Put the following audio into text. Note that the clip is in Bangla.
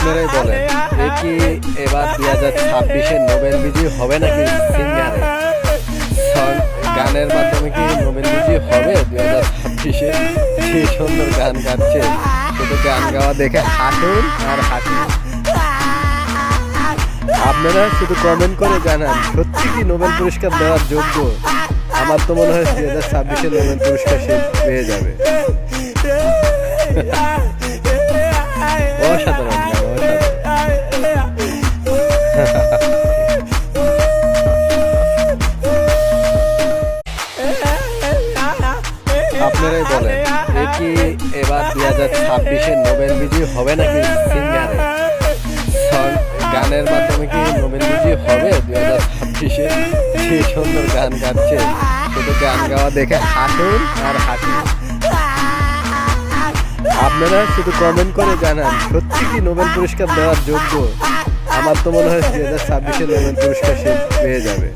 আপনারাই বলেন, এ কি এবার 2026-এ নোবেল বিজয়ী হবে নাকি সিঙ্গারে? গানের মাধ্যমে কি নোবেল বিজয়ী হবে 2026-এ? যে সুন্দর গান গাচ্ছে, শুধু গান গাওয়া দেখে হাঁটুন আর হাঁটুন। আপনারা শুধু কমেন্ট করে জানান, সত্যি কি নোবেল পুরস্কার দেওয়ার যোগ্য? আমার তো মনে হয় 2026-এ নোবেল পুরস্কার সে পেয়ে যাবে। অসাধারণ গান, আপনারাই বলেন, এ কি এবার 2026-এ নোবেল বিজয়ী হবে নাকি সিঙ্গারে? গানের মাধ্যমে কি নোবেল বিজয়ী হবে 2026-এ? যে সুন্দর গান গাচ্ছে, শুধু গান গাওয়া দেখে হাঁটুন আর হাঁটুন। আপনারা শুধু কমেন্ট করে জানান, সত্যি কি নোবেল পুরস্কার দেওয়ার যোগ্য? আমার তো মনে হয় 2026-এ নোবেল পুরস্কার সে পেয়ে যাবে।